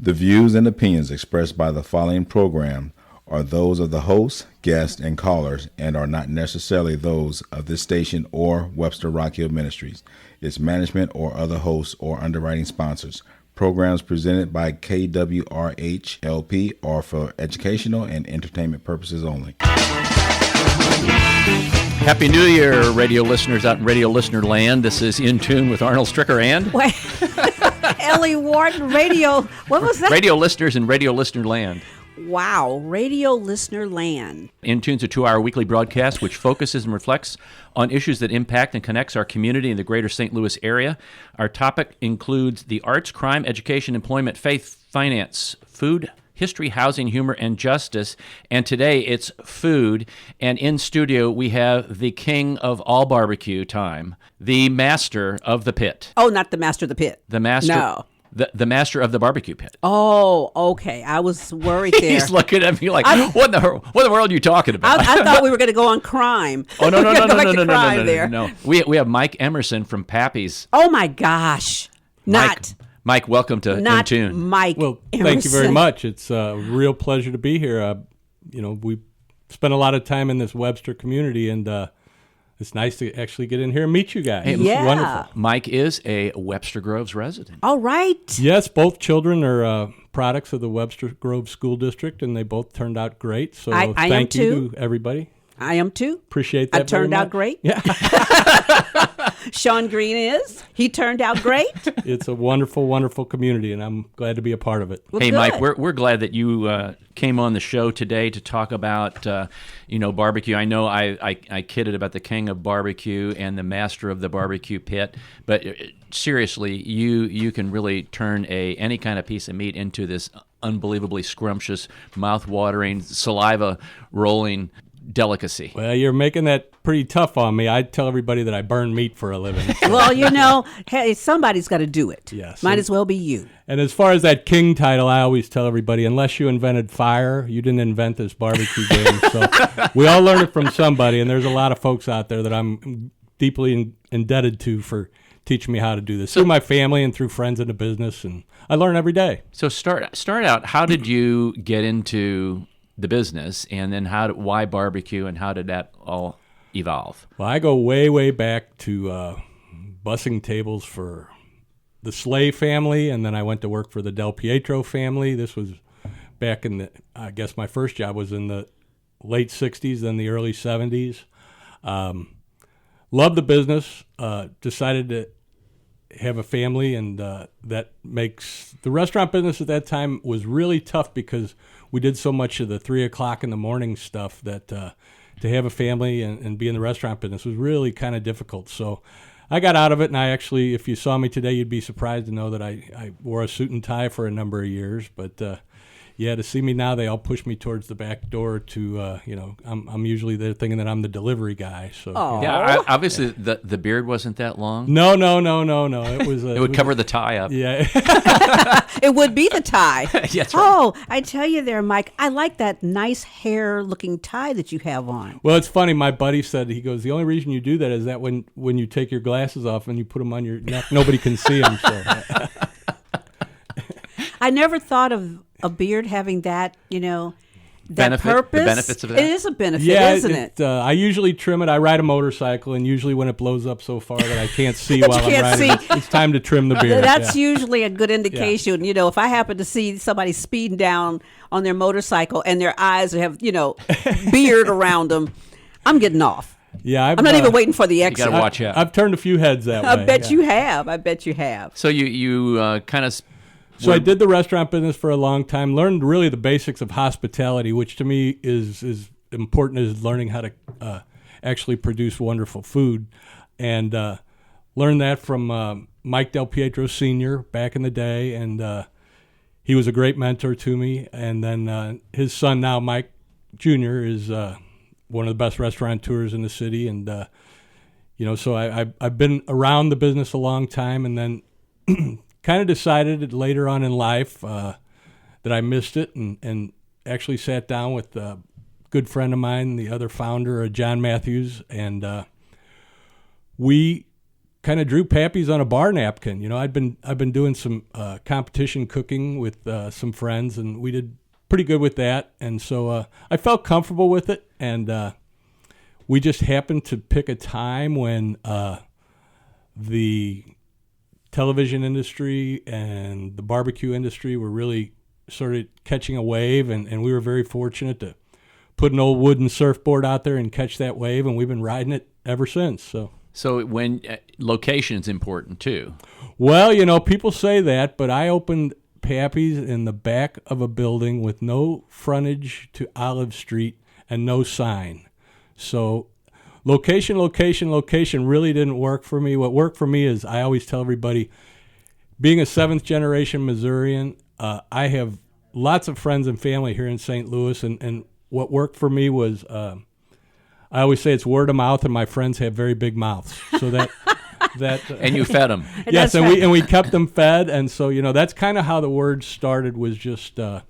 The views and opinions expressed by the following program are those of the host, guests, and callers and are not necessarily those of this station or Webster Rock Hill Ministries, its management, or other hosts or underwriting sponsors. Programs presented by KWRH-LP are for educational and entertainment purposes only. Happy New Year, radio listeners out in radio listener land. This is In Tune with Arnold Stricker and... Wait. Ellie Wharton, radio... What was that? Radio listeners in radio listener land. Wow, radio listener land. In Tune's a 2-hour weekly broadcast which focuses and reflects on issues that impact and connects our community in the greater St. Louis area. Our topic includes the arts, crime, education, employment, faith, finance, food, history, housing, humor, and justice. And today it's food. And in studio we have the king of all barbecue time, the master of the pit. Oh, not the master of the pit. The master. No. The master of the barbecue pit. Oh, okay. I was worried there. He's looking at me like, what in the world are you talking about? I thought we were going to go on crime. Oh, no. There. We have Mike Emerson from Pappy's. Oh, my gosh. Mike, welcome to In Tune. Mike Well, Emerson. Thank you very much. It's a real pleasure to be here. We spent a lot of time in this Webster community, and it's nice to actually get in here and meet you guys. Hey, yeah. Wonderful. Mike is a Webster Groves resident. All right. Yes, both children are products of the Webster Grove School District, and they both turned out great. So I thank am you too. to everybody. I am too. Appreciate that. I turned very out much. great. Yeah. Sean Green is. He turned out great. It's a wonderful, wonderful community, and I'm glad to be a part of it. Well, Hey, good. Mike, we're glad that you came on the show today to talk about barbecue. I know I kidded about the king of barbecue and the master of the barbecue pit, but seriously, you can really turn any kind of piece of meat into this unbelievably scrumptious, mouth-watering, saliva-rolling delicacy. Well, you're making that pretty tough on me. I tell everybody that I burn meat for a living. So. Well, hey, somebody's got to do it. Yes. Might as well be you. And as far as that king title, I always tell everybody, unless you invented fire, you didn't invent this barbecue game. So we all learned it from somebody, and there's a lot of folks out there that I'm deeply indebted to for teaching me how to do this, through my family and through friends in the business, and I learn every day. So start out, how did you get into the business, and then why barbecue, and how did that all evolve? Well, I go way, way back to bussing tables for the Slay family, and then I went to work for the Del Pietro family. This was back in I guess my first job was in the late 60s, then the early 70s. Loved the business, decided to have a family, and that makes the restaurant business at that time was really tough because we did so much of the 3 o'clock in the morning stuff that to have a family and be in the restaurant business was really kind of difficult. So I got out of it, and I actually, if you saw me today, you'd be surprised to know that I wore a suit and tie for a number of years. But to see me now, they all push me towards the back door to, I'm usually there thinking that I'm the delivery guy. So Yeah, obviously the beard wasn't that long. No. It was. It would cover the tie up. Yeah. It would be the tie. That's right. Oh, I tell you there, Mike, I like that nice hair-looking tie that you have on. Well, it's funny. My buddy said, he goes, the only reason you do that is that when you take your glasses off and you put them on your neck, nobody can see them. So. I never thought of a beard having that, that purpose. The benefits of that? It is a benefit, Yeah, isn't it? I usually trim it. I ride a motorcycle, and usually when it blows up so far that I can't see That while you I'm can't riding, see. it's time to trim the beard. That's yeah. usually a good indication. If I happen to see somebody speeding down on their motorcycle and their eyes have, beard around them, I'm getting off. Yeah, I'm not even waiting for the exit. You got to watch out. I've turned a few heads that way. I bet yeah. you have. I bet you have. So you kind of... So I did the restaurant business for a long time, learned really the basics of hospitality, which to me is important as learning how to actually produce wonderful food. And learned that from Mike Del Pietro Sr. back in the day, and he was a great mentor to me. And then his son now, Mike Jr., is one of the best restaurateurs in the city. And, so I've been around the business a long time, and then kind of decided later on in life that I missed it, and actually sat down with a good friend of mine, the other founder, John Matthews, and we kind of drew Pappy's on a bar napkin. You know, I've been doing some competition cooking with some friends, and we did pretty good with that. And so I felt comfortable with it, and we just happened to pick a time when the television industry and the barbecue industry were really sort of catching a wave, and we were very fortunate to put an old wooden surfboard out there and catch that wave, and we've been riding it ever since. So when location is important too. Well, you know, people say that, but I opened Pappy's in the back of a building with no frontage to Olive Street and no sign. So location really didn't work for me. What worked for me is, I always tell everybody, being a seventh generation Missourian, I have lots of friends and family here in St. Louis, and what worked for me was, I always say it's word of mouth, and my friends have very big mouths. So that And you fed them. Yes, and we kept them fed, and so, you know, that's kind of how the word started. Was just, you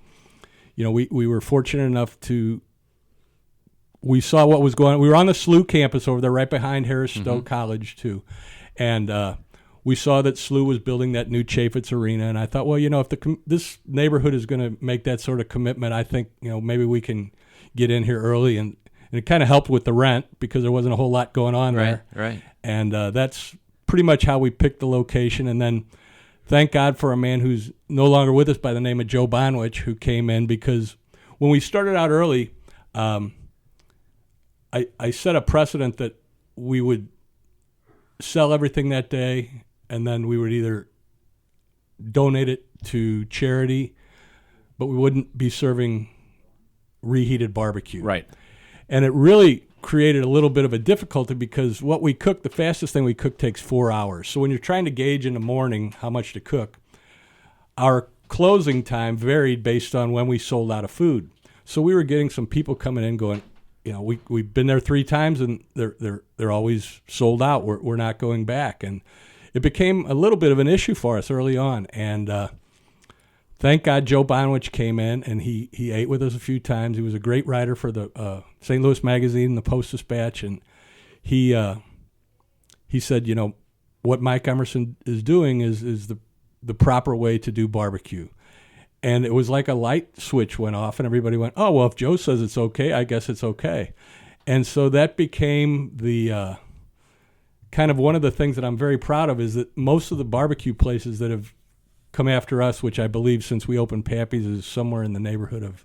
know, we were fortunate enough to. We saw what was going on. We were on the SLU campus over there, right behind Harris Stowe College too, and we saw that SLU was building that new Chaffetz Arena, and I thought, well, you know, if this neighborhood is going to make that sort of commitment, I think, you know, maybe we can get in here early, and it kind of helped with the rent because there wasn't a whole lot going on there. Right. And that's pretty much how we picked the location. And then thank God for a man who's no longer with us by the name of Joe Bonwich, who came in, because when we started out early, I set a precedent that we would sell everything that day, and then we would either donate it to charity, but we wouldn't be serving reheated barbecue. Right. And it really created a little bit of a difficulty, because what we cook, the fastest thing we cook, takes 4 hours. So when you're trying to gauge in the morning how much to cook, our closing time varied based on when we sold out of food. So we were getting some people coming in going, you know, we've been there 3 times and they're always sold out. We're not going back. And it became a little bit of an issue for us early on. And thank God Joe Bonwich came in, and he ate with us a few times. He was a great writer for the St. Louis Magazine and the Post-Dispatch, and he said, you know, what Mike Emerson is doing is the proper way to do barbecue. And it was like a light switch went off, and everybody went, oh, well, if Joe says it's okay, I guess it's okay. And so that became the kind of one of the things that I'm very proud of, is that most of the barbecue places that have come after us, which I believe since we opened Pappy's is somewhere in the neighborhood of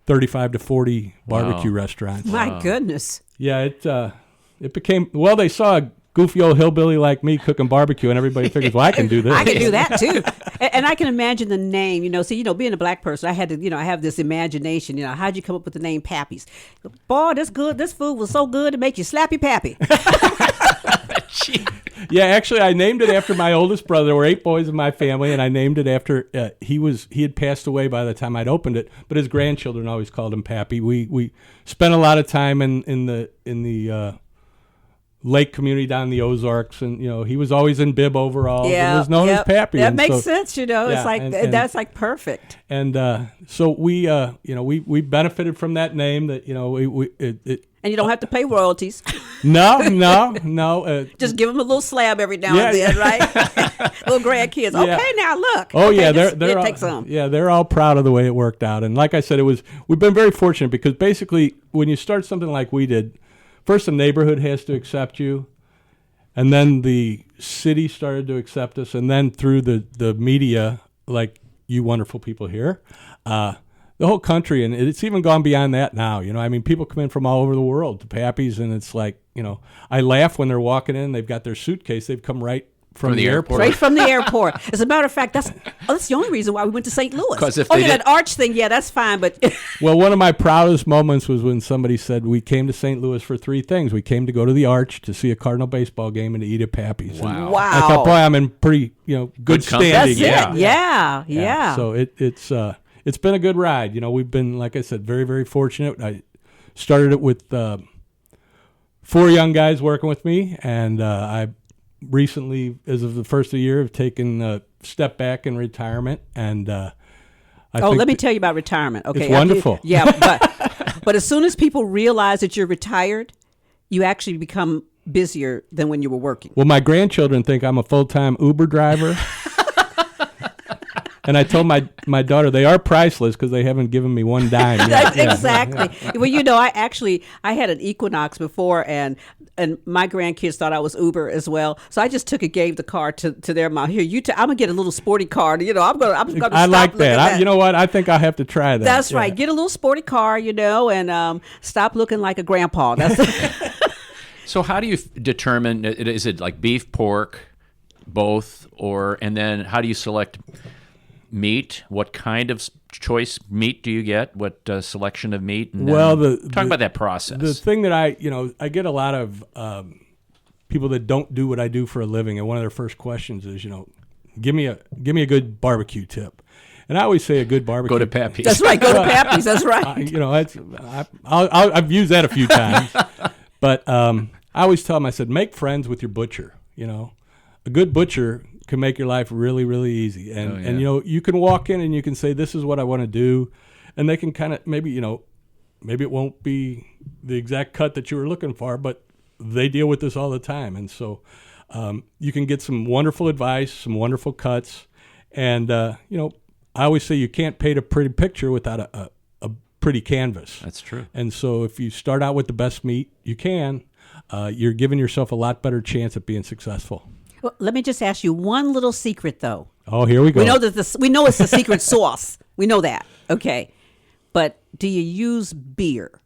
35 to 40 barbecue restaurants. My goodness. Yeah, it became, well, they saw a goofy old hillbilly like me cooking barbecue, and everybody figures, well, I can do this. I can do that too. And I can imagine the name, you know, so, you know, being a black person, I had to, you know, I have this imagination, you know, how'd you come up with the name Pappy's? Boy, this food was so good to make you slap your pappy. Yeah, actually, I named it after my oldest brother. There were 8 boys in my family, and I named it after he had passed away by the time I'd opened it, but his grandchildren always called him Pappy. We spent a lot of time in the lake community down in the Ozarks, and, you know, he was always in bib overalls and was known as Pappy. That and makes so, sense, you know. yeah, It's like and that's like perfect. And so we, you know, we benefited from that name. That, you know, And you don't have to pay royalties. No. Just give them a little slab every now and then, right? Little grandkids. Yeah. Okay, now look. Oh, okay, yeah, they're all, take some. Yeah, they're all proud of the way it worked out. And like I said, we've been very fortunate, because basically when you start something like we did, first the neighborhood has to accept you, and then the city started to accept us, and then through the media, like you wonderful people here, the whole country, and it's even gone beyond that now. You know, I mean, people come in from all over the world to Pappy's, and it's like, you know, I laugh when they're walking in. They've got their suitcase. They've come right from the airport. Straight from the airport. As a matter of fact, that's the only reason why we went to St. Louis. That arch thing, yeah, that's fine. But well, one of my proudest moments was when somebody said, we came to St. Louis for 3 things. We came to go to the arch, to see a Cardinal baseball game, and to eat at Pappy's. Wow. And I thought, boy, I'm in pretty, you know, good standing. That's it. Yeah. So it's been a good ride. You know, we've been, like I said, very, very fortunate. I started it with 4 young guys working with me, and I recently, as of the first of the year, have taken a step back in retirement. And let me tell you about retirement. Okay, it's wonderful. Yeah, but as soon as people realize that you're retired, you actually become busier than when you were working? Well, my grandchildren think I'm a full-time Uber driver. And I told my daughter they are priceless because they haven't given me one dime yet. That's Yeah. exactly. Well, I had an Equinox before, and my grandkids thought I was Uber as well. So I just took and gave the car to their mom. Here, I'm gonna get a little sporty car. I'm gonna. I like that. You know what? I think I'll have to try that. That's right. Get a little sporty car, and stop looking like a grandpa. That's So how do you determine? Is it like beef, pork, both, and then how do you select meat? What kind of choice meat do you get? What selection of meat? And Well, talk about that process. The thing that I get a lot of people that don't do what I do for a living, and one of their first questions is, give me a good barbecue tip. And I always say a good barbecue. Go to Pappy's. That's right. Go to Pappy's. That's right. I've used that a few times, but I always tell them, I said, make friends with your butcher. A good butcher can make your life really, really easy. And you can walk in and you can say, this is what I want to do. And they can kind of, maybe it won't be the exact cut that you were looking for, but they deal with this all the time. And so you can get some wonderful advice, some wonderful cuts. And, I always say you can't paint a pretty picture without a pretty canvas. That's true. And so if you start out with the best meat you can, you're giving yourself a lot better chance at being successful. Well, let me just ask you one little secret, though. Oh, here we go. We know it's the secret sauce. We know that. Okay. But do you use beer?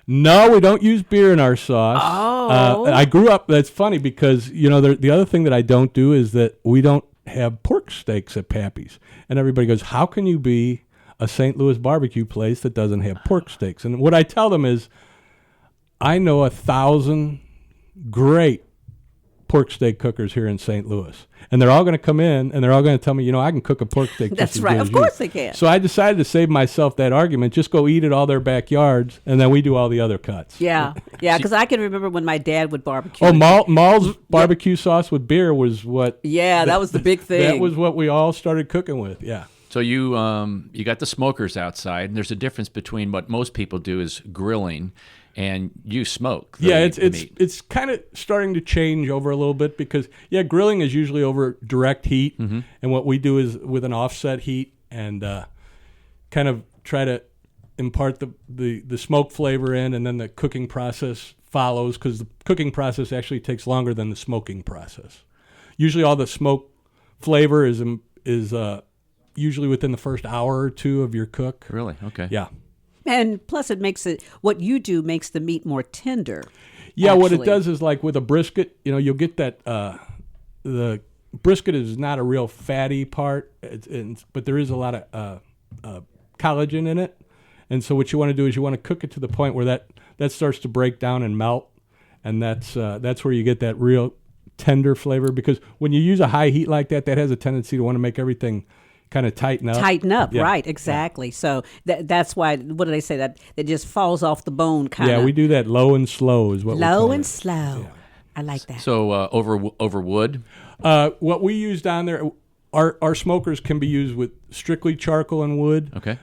No, we don't use beer in our sauce. Oh. I grew up, that's funny because, the other thing that I don't do is that we don't have pork steaks at Pappy's. And everybody goes, how can you be a St. Louis barbecue place that doesn't have pork steaks? And what I tell them is, I know 1,000 great pork steak cookers here in St. Louis. And they're all going to come in and they're all going to tell me, I can cook a pork steak just That's as right. good Of as you. course they can. So I decided to save myself that argument. Just go eat at all their backyards, and then we do all the other cuts. Yeah. Yeah, because I can remember when my dad would barbecue. Oh, Maul's barbecue sauce with beer was what... Yeah, that was the big thing. That was what we all started cooking with, yeah. So you got the smokers outside, and there's a difference between what most people do is grilling, and you smoke. The meat. It's kind of starting to change over a little bit because grilling is usually over direct heat, and what we do is with an offset heat and kind of try to impart the smoke flavor in, and then the cooking process follows because the cooking process actually takes longer than the smoking process. Usually, all the smoke flavor is usually within the first hour or two of your cook. Really? Okay. Yeah. And plus what you do makes the meat more tender. Yeah, what it actually. does is like with a brisket, you'll get that, the brisket is not a real fatty part, but there is a lot of collagen in it. And so what you want to do is you want to cook it to the point where that starts to break down and melt. And that's where you get that real tender flavor, because when you use a high heat like that has a tendency to want to make everything kind of tighten up. Yeah. Right, exactly. Yeah. So that's why, what do they say, that it just falls off the bone kind of. Yeah, we do that low and slow is what we call it. Low and slow. Yeah. I like that. So over wood? What we use down there, our smokers can be used with strictly charcoal and wood. Okay.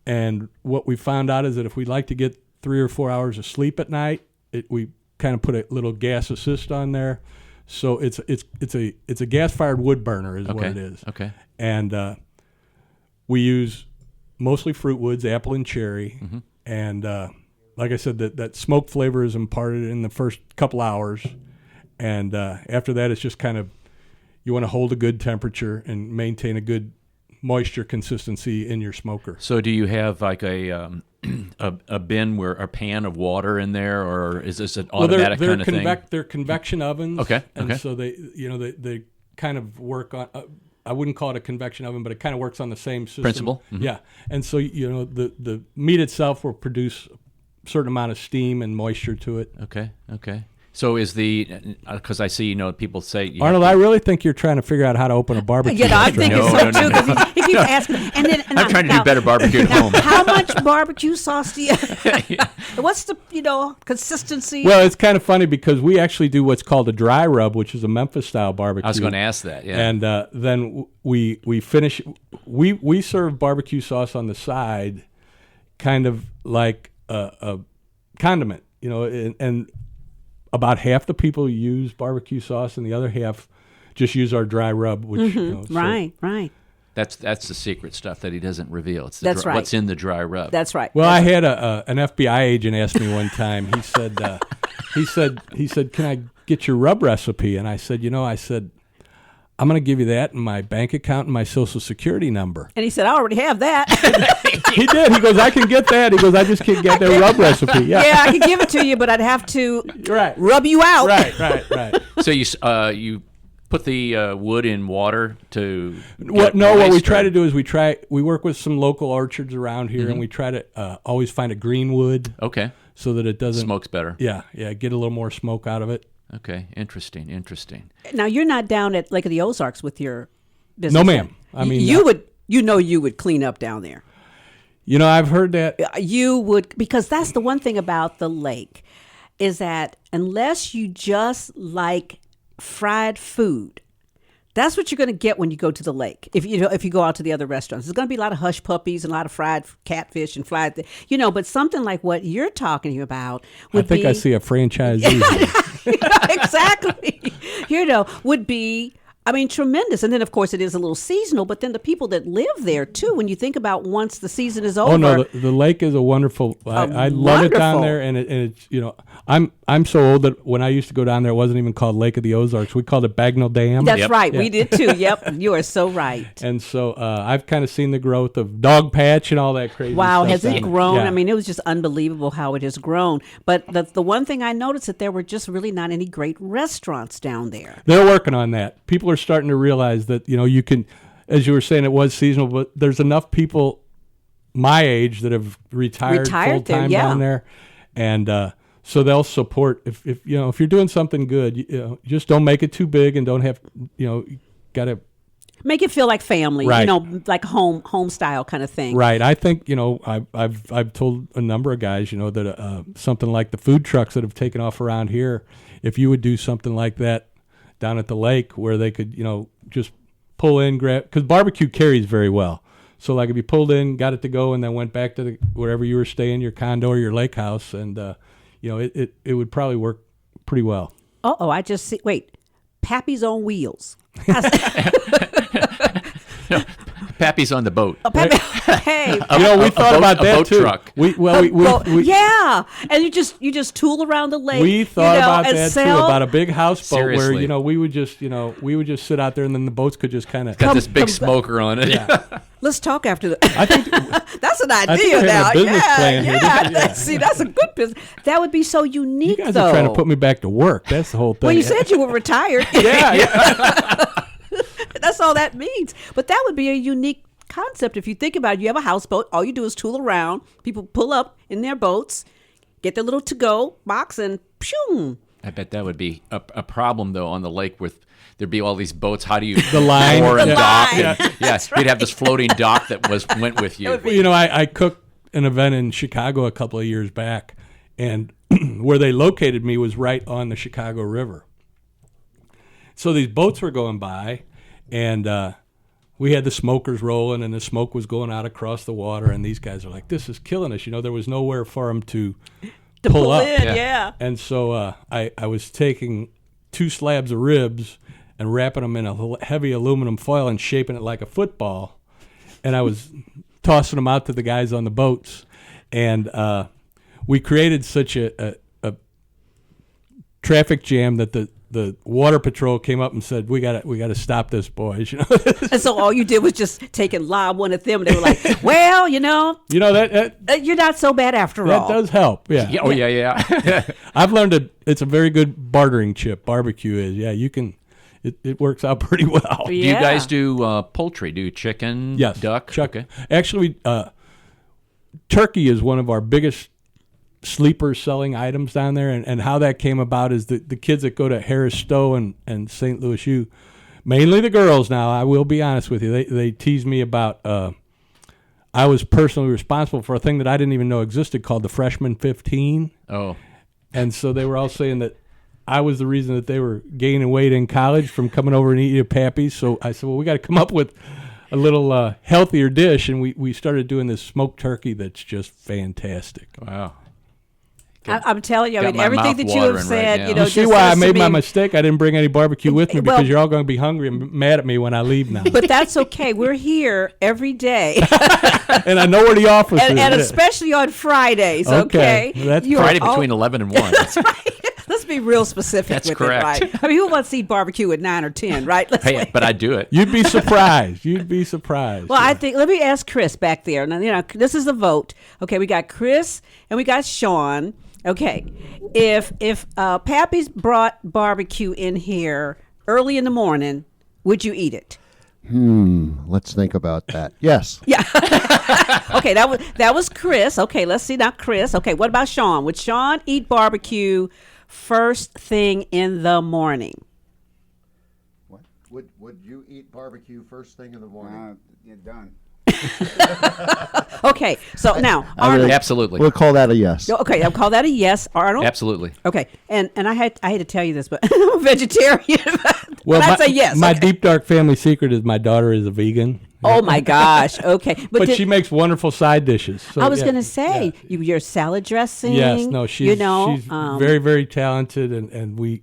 And what we found out is that if we'd like to get 3 or 4 hours of sleep at night, we kind of put a little gas assist on there. So it's a gas-fired wood burner is what it is. Okay. And we use mostly fruit woods, apple and cherry. Mm-hmm. And like I said, that smoke flavor is imparted in the first couple hours. And after that, it's just kind of, you want to hold a good temperature and maintain a good moisture consistency in your smoker. So do you have like a bin where a pan of water in there, or is this an automatic kind of thing? They're convection ovens. Okay. And so they kind of work on. I wouldn't call it a convection oven, but it kind of works on the same system. Principle. Mm-hmm. Yeah. And so the meat itself will produce a certain amount of steam and moisture to it. Okay. So is because I see, people say... Arnold, I really think you're trying to figure out how to open a barbecue. I think it's so too, because he keeps asking. I'm trying to do better barbecue at home. How much barbecue sauce do you... What's the, consistency? Well, it's kind of funny because we actually do what's called a dry rub, which is a Memphis-style barbecue. I was going to ask that, yeah. And then we finish... We serve barbecue sauce on the side kind of like a condiment, and about half the people use barbecue sauce, and the other half just use our dry rub. Which Right. That's the secret stuff that he doesn't reveal. It's That's right. What's in the dry rub. That's right. Well, I had an FBI agent ask me one time. He said, "Can I get your rub recipe?" And I said, I'm going to give you that and my bank account and my Social Security number. And he said, I already have that. He did. He goes, I can get that. He goes, I just can't get their rub recipe. Yeah, I can give it to you, but I'd have to rub you out. Right. So you put the wood in water to what we try to do is we work with some local orchards around here, and we try to always find a green wood. Okay. So that it doesn't smokes better. Yeah, get a little more smoke out of it. Okay, interesting. Now you're not down at Lake of the Ozarks with your business. No, ma'am. I mean, you would clean up down there. I've heard that. You would, because that's the one thing about the lake, is that unless you just like fried food, that's what you're going to get when you go to the lake. If you go out to the other restaurants, there's going to be a lot of hush puppies and a lot of fried catfish and fried, but something like what you're talking about would be. I see a franchisee. Exactly. Would be, tremendous. And then, of course, it is a little seasonal, but then the people that live there, too, when you think about once the season is over. Oh, no, the lake is a wonderful, I love it down there. And it's, I'm so old that when I used to go down there, it wasn't even called Lake of the Ozarks. We called it Bagnell Dam. That's right. Yeah. We did, too. Yep. You are so right. And so I've kind of seen the growth of Dog Patch and all that crazy Wow, stuff. has it grown? Yeah. It was just unbelievable how it has grown. But the one thing I noticed that there were just really not any great restaurants down there. They're working on that. People are starting to realize that, you can, as you were saying, it was seasonal, but there's enough people my age that have retired full-time down there. And so they'll support, if you're doing something good, just don't make it too big and don't have, got to make it feel like family, right. Like home style kind of thing. Right. I think, I've told a number of guys, that something like the food trucks that have taken off around here, if you would do something like that down at the lake where they could, just pull in, grab, because barbecue carries very well. So like if you pulled in, got it to go, and then went back to wherever you were staying, your condo or your lake house, and, it would probably work pretty well. I just see, wait, Pappy's on wheels. Pappy's on the boat. Hey, we thought about that boat too. Truck. We yeah, and you just tool around the lake. We thought about that too, about a big houseboat Seriously. where we would just sit out there, and then the boats could just kind of got this big smoker on it. Yeah. Let's talk after I think that's an idea I think we now. have a business plan here. Yeah. See, that's a good business. That would be so unique. You guys though. are trying to put me back to work. That's the whole thing. Well, you said you were retired. yeah. That's all that means. But that would be a unique concept if you think about it. You have a houseboat. All you do is tool around. People pull up in their boats, get their little to-go box, and pshoo. I bet that would be a problem, though, on the lake with there'd be all these boats. How do you The line. moor and The dock? line. And, That's you'd have this floating dock that went with you. I cooked an event in Chicago a couple of years back, and where they located me was right on the Chicago River. So these boats were going by, and we had the smokers rolling, and the smoke was going out across the water, and these guys are like, this is killing us. There was nowhere for them to pull up. In, yeah. And so I was taking 2 slabs of ribs and wrapping them in a heavy aluminum foil and shaping it like a football, and I was tossing them out to the guys on the boats, and we created such a traffic jam that the water patrol came up and said, we gotta stop this, boys. And so all you did was just take and lob one at them, and they were like, well, that you're not so bad after all. that does help. Yeah. Oh yeah. I've learned it's a very good bartering chip. Barbecue is. Yeah, you can. It works out pretty well. Yeah. Do you guys do poultry? Do chucken? Yes. Duck? Chuck. Okay. Actually, turkey is one of our biggest sleeper selling items down there, and how that came about is the kids that go to Harris Stowe and St. Louis U, mainly the girls now, I will be honest with you, they tease me about I was personally responsible for a thing that I didn't even know existed called the Freshman 15. Oh. And so they were all saying that I was the reason that they were gaining weight in college from coming over and eating at Pappy's. So I said, well, we got to come up with a little healthier dish, and we started doing this smoked turkey that's just fantastic. Wow. I'm telling you, I Got mean, my everything mouth that you have watering said, right you now. know, You see just why I says to made my me- mistake? I didn't bring any barbecue with me because Well- you're all going to be hungry and mad at me when I leave now. But that's okay. We're here every day, And I know where the office and is. especially on Fridays. Okay, Okay. That's You are Friday all- between 11 and 1. That's- Let's be real specific That's with correct. it, right? I mean, who wants to eat barbecue at 9 or 10, right? Let's hey, but I do it. You'd be surprised. You'd be surprised. Well, I think let me ask Chris back there. Now, you know, this is a vote. Okay, we got Chris and we got Sean. Okay, if Pappy's brought barbecue in here early in the morning, would you eat it? Let's think about that. Yes. Yeah. Okay, that was Chris. Okay, let's see now, Chris. Okay, what about Sean? Would Sean eat barbecue first thing in the morning? What? Would you eat barbecue first thing in the morning? You're done. Okay, so now I Arnold. really- Absolutely. We'll call that a yes. Okay, I'll call that a yes, Arnold. Absolutely. Okay, and I hate to tell you this, but I'm a vegetarian. But I say yes. My okay. deep dark family secret is my daughter is a vegan. Oh my gosh. Okay, But did- she makes wonderful side dishes. So, I was yeah, going to say yeah. your salad dressing. Yes, no, she's she's very, very talented, and we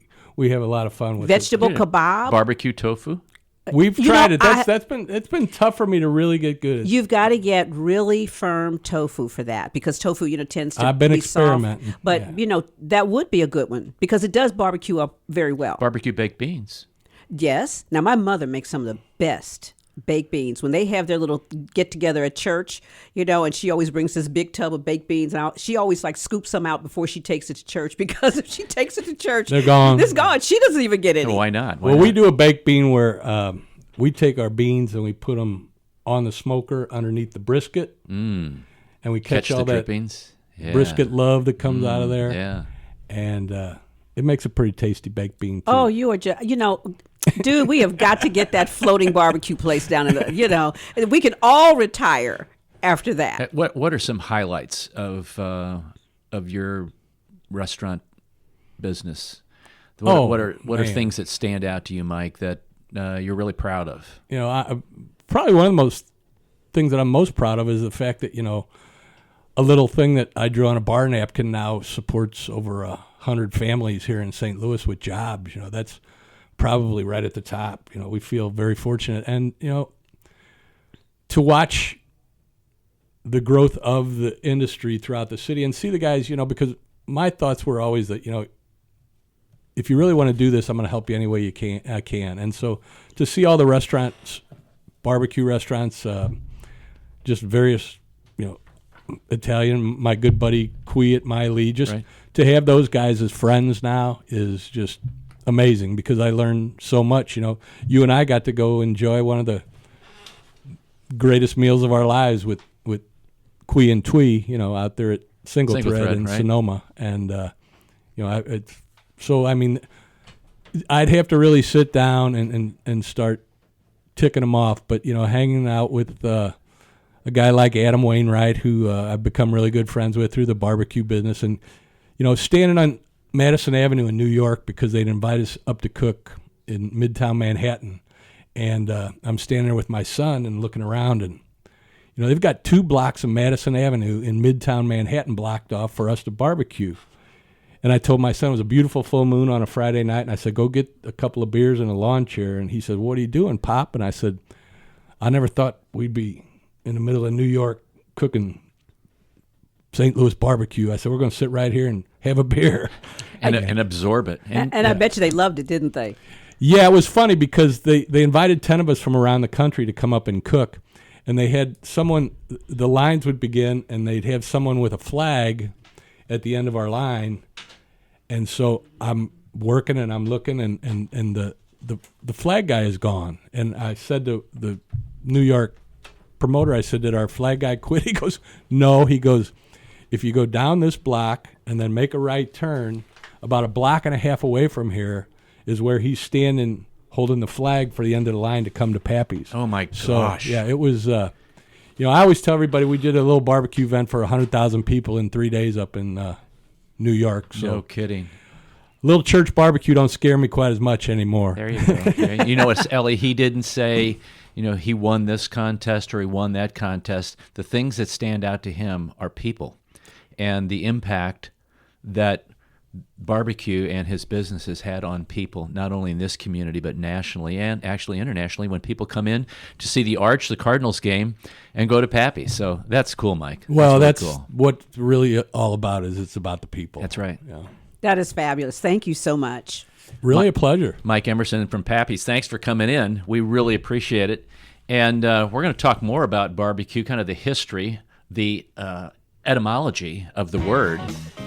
have a lot of fun with vegetable Yeah. kebab. Barbecue tofu. it. We've You tried know, it. It's been tough for me to really get good at. You've got to get really firm tofu for that because tofu, tends to I've been be experimenting, soft. But yeah. that would be a good one because it does barbecue up very well. Barbecue baked beans. Yes. Now my mother makes some of the best baked beans when they have their little get together at church, and she always brings this big tub of baked beans out. She always scoops some out before she takes it to church because if she takes it to church, They're gone. It's gone. She doesn't even get any. Why not? Why Well, not? we do a baked bean where we take our beans and we put them on the smoker underneath the brisket, and we catch catch all the that drippings. Yeah. brisket love that comes out of there. Yeah. And it makes a pretty tasty baked bean too. Oh, you are just, dude, we have got to get that floating barbecue place down in the, we can all retire after that. What are some highlights of your restaurant business? What are man. things that stand out to you, Mike, that you're really proud of? Probably one of the most things that I'm most proud of is the fact that a little thing that I drew on a bar napkin now supports over 100 families here in St. Louis with jobs. That's probably right at the top. We feel very fortunate, and to watch the growth of the industry throughout the city and see the guys. Because my thoughts were always that if you really want to do this, I'm going to help you any way I can. And so to see all the restaurants, barbecue restaurants, just various, Italian, my good buddy Qui at Miley, just Right. to have those guys as friends now is just amazing because I learned so much. You and I got to go enjoy one of the greatest meals of our lives with Qui and Twee, out there at Single Thread in right. Sonoma. And, so, I mean, I'd have to really sit down and start ticking them off. But, hanging out with a guy like Adam Wainwright, who I've become really good friends with through the barbecue business, and, standing on Madison Avenue in New York because they'd invite us up to cook in Midtown Manhattan. And I'm standing there with my son and looking around, and, they've got 2 blocks of Madison Avenue in Midtown Manhattan blocked off for us to barbecue. And I told my son it was a beautiful full moon on a Friday night, and I said, go get a couple of beers and a lawn chair. And he said, what are you doing, Pop? And I said, I never thought we'd be in the middle of New York cooking St. Louis barbecue. I said, we're going to sit right here and have a beer. And absorb it. And I bet you they loved it, didn't they? Yeah, it was funny because they invited 10 of us from around the country to come up and cook. And they had someone, the lines would begin, and they'd have someone with a flag at the end of our line. And so I'm working and I'm looking, and the flag guy is gone. And I said to the New York promoter, I said, did our flag guy quit? He goes, no. He goes, if you go down this block and then make a right turn, about a block and a half away from here is where he's standing holding the flag for the end of the line to come to Pappy's. Oh, my So, gosh. yeah, it was, I always tell everybody we did a little barbecue event for 100,000 people in 3 days up in New York. So No kidding. little church barbecue don't scare me quite as much anymore. There you go. You know what, Ellie, he didn't say, he won this contest or he won that contest. The things that stand out to him are people and the impact that barbecue and his business has had on people, not only in this community, but nationally and actually internationally, when people come in to see the Arch, the Cardinals game, and go to Pappy. So that's cool, Mike. Well, that's really cool. what really all about is it's about the people. That's right. Yeah. That is fabulous. Thank you so much. Really a pleasure. Mike Emerson from Pappy's, thanks for coming in. We really appreciate it. And we're going to talk more about barbecue, kind of the history, the etymology of the word.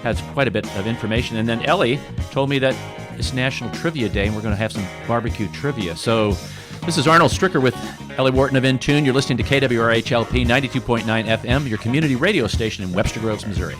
Has quite a bit of information. And then Ellie told me that it's National Trivia Day, and we're going to have some barbecue trivia. So this is Arnold Stricker with Ellie Wharton of Intune. You're listening to KWRHLP 92.9 FM, your community radio station in Webster Groves, Missouri.